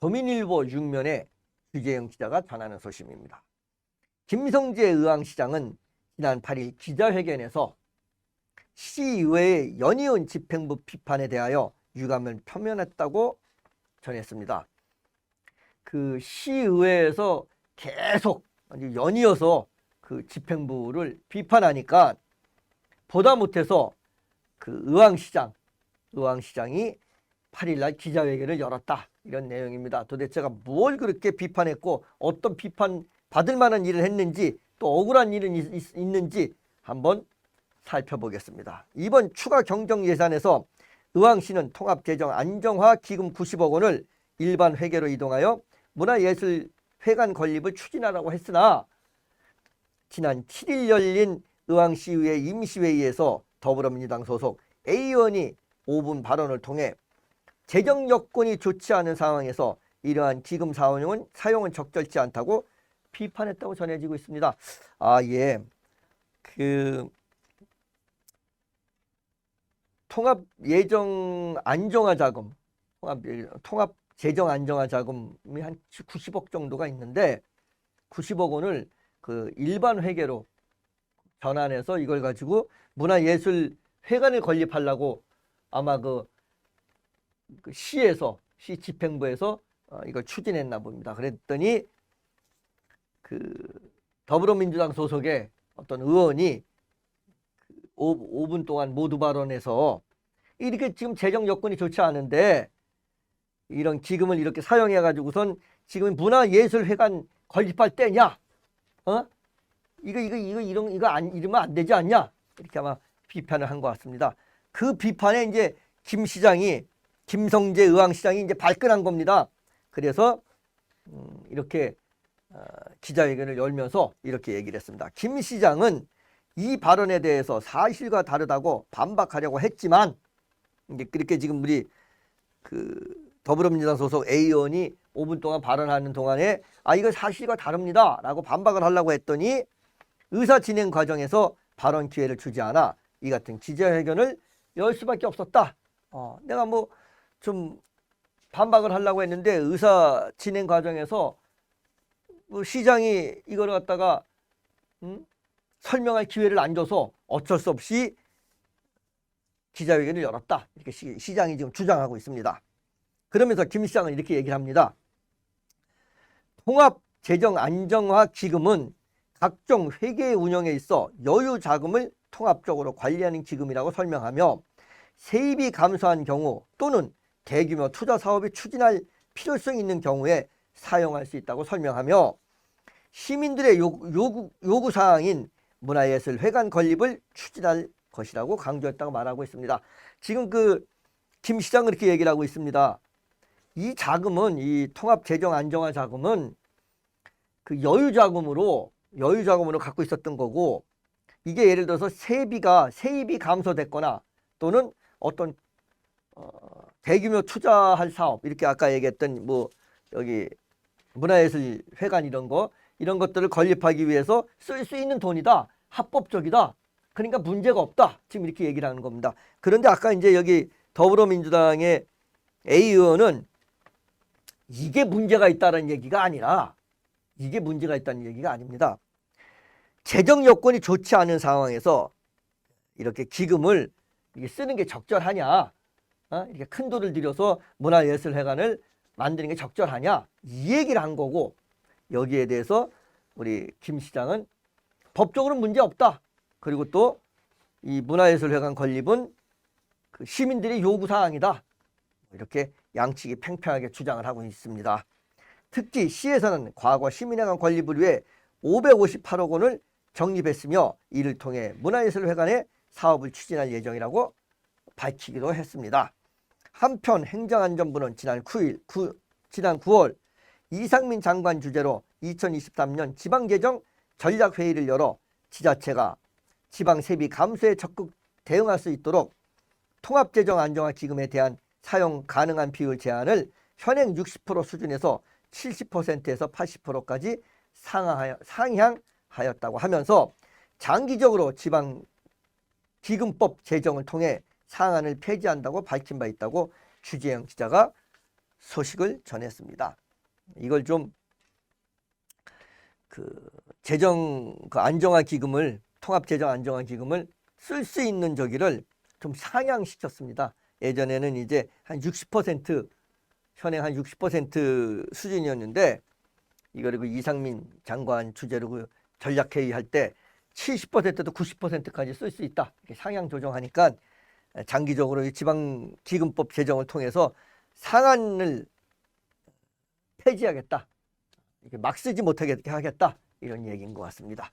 도민일보 6면에 주재영 기자가 전하는 소식입니다. 김성재 의왕시장은 지난 8일 기자회견에서 시의회의 연이은 집행부 비판에 대하여 유감을 표명했다고 전했습니다. 그 시의회에서 계속 연이어서 그 집행부를 비판하니까 보다 못해서 그 의왕시장이 8일날 기자회견을 열었다, 이런 내용입니다. 도대체가 뭘 그렇게 비판했고 어떤 비판 받을 만한 일을 했는지, 또 억울한 일은 있는지 한번 살펴보겠습니다. 이번 추가 경정 예산에서 의왕시는 통합재정 안정화 기금 90억 원을 일반 회계로 이동하여 문화예술회관 건립을 추진하라고 했으나 지난 7일 열린 의왕시의회 임시회의에서 더불어민주당 소속 A 의원이 5분 발언을 통해 재정 여건이 좋지 않은 상황에서 이러한 기금 사용은 적절치 않다고 비판했다고 전해지고 있습니다. 통합 재정 안정화 자금이 한 90억 정도가 있는데 90억 원을 그 일반 회계로 전환해서 이걸 가지고 문화예술회관을 건립하려고 아마 그 시 집행부에서 이걸 추진했나 봅니다. 그랬더니 그 더불어민주당 소속의 어떤 의원이 5분 동안 모두 발언해서 이렇게 지금 재정 여건이 좋지 않은데 이런 기금을 이렇게 사용해 가지고선 지금 문화예술회관 건립할 때냐? 이러면 안 되지 않냐? 이렇게 아마 비판을 한 것 같습니다. 그 비판에 이제 김성재 의왕시장이 이제 발끈한 겁니다. 그래서 이렇게 기자회견을 열면서 이렇게 얘기를 했습니다. 김 시장은 이 발언에 대해서 사실과 다르다고 반박하려고 했지만 이제 그렇게 지금 우리 그 더불어민주당 소속 A 의원이 5분 동안 발언하는 동안에 이거 사실과 다릅니다 라고 반박을 하려고 했더니 의사 진행 과정에서 발언 기회를 주지 않아 이 같은 기자회견을 열 수밖에 없었다. 내가 뭐 좀 반박을 하려고 했는데 의사 진행 과정에서 뭐 시장이 이걸 갖다가 설명할 기회를 안 줘서 어쩔 수 없이 기자회견을 열었다, 이렇게 시장이 지금 주장하고 있습니다. 그러면서 김 시장은 이렇게 얘기를 합니다. 통합재정안정화기금은 각종 회계 운영에 있어 여유 자금을 통합적으로 관리하는 기금이라고 설명하며 세입이 감소한 경우 또는 대규모 투자 사업이 추진할 필요성이 있는 경우에 사용할 수 있다고 설명하며 시민들의 요구사항인 문화예술회관 건립을 추진할 것이라고 강조했다고 말하고 있습니다. 지금 그 김 시장은 이렇게 얘기를 하고 있습니다. 이 자금은, 이 통합재정안정화 자금은 그 여유 자금으로 갖고 있었던 거고, 이게 예를 들어서 세입이 감소됐거나 또는 어떤 대규모 투자할 사업, 이렇게 아까 얘기했던 뭐 여기 문화예술회관 이런 것들을 건립하기 위해서 쓸 수 있는 돈이다, 합법적이다, 그러니까 문제가 없다, 지금 이렇게 얘기를 하는 겁니다. 그런데 아까 이제 여기 더불어민주당의 A 의원은 이게 문제가 있다는 얘기가 아니라, 이게 문제가 있다는 얘기가 아닙니다. 재정 여건이 좋지 않은 상황에서 이렇게 기금을 쓰는 게 적절하냐, 이렇게 큰 돈을 들여서 문화예술회관을 만드는 게 적절하냐, 이 얘기를 한 거고, 여기에 대해서 우리 김 시장은 법적으로 문제 없다, 그리고 또 이 문화예술회관 건립은 그 시민들의 요구사항이다, 이렇게 양측이 팽팽하게 주장을 하고 있습니다. 특히 시에서는 과거 시민회관 건립을 위해 558억 원을 적립했으며 이를 통해 문화예술회관의 사업을 추진할 예정이라고 밝히기도 했습니다. 한편 행정안전부는 지난 9월 이상민 장관 주재로 2023년 지방재정 전략회의를 열어 지자체가 지방 세비 감소에 적극 대응할 수 있도록 통합재정 안정화 기금에 대한 사용 가능한 비율 제한을 현행 60% 수준에서 70%에서 80%까지 상향하였다고 하면서 장기적으로 지방 기금법 제정을 통해 상한을 폐지한다고 밝힌 바 있다고 주재영 기자가 소식을 전했습니다. 이걸 좀 재정 안정화 기금을 통합 재정 안정화 기금을 쓸 수 있는 저기를 좀 상향시켰습니다. 예전에는 이제 한 60% 현행 한 60% 수준이었는데 이거를 이상민 장관 주재로 전략회의 할 때 70%도 90%까지 쓸 수 있다. 이렇게 상향 조정하니까 장기적으로 지방기금법 제정을 통해서 상한을 폐지하겠다. 이렇게 막 쓰지 못하게 하겠다. 이런 얘기인 것 같습니다.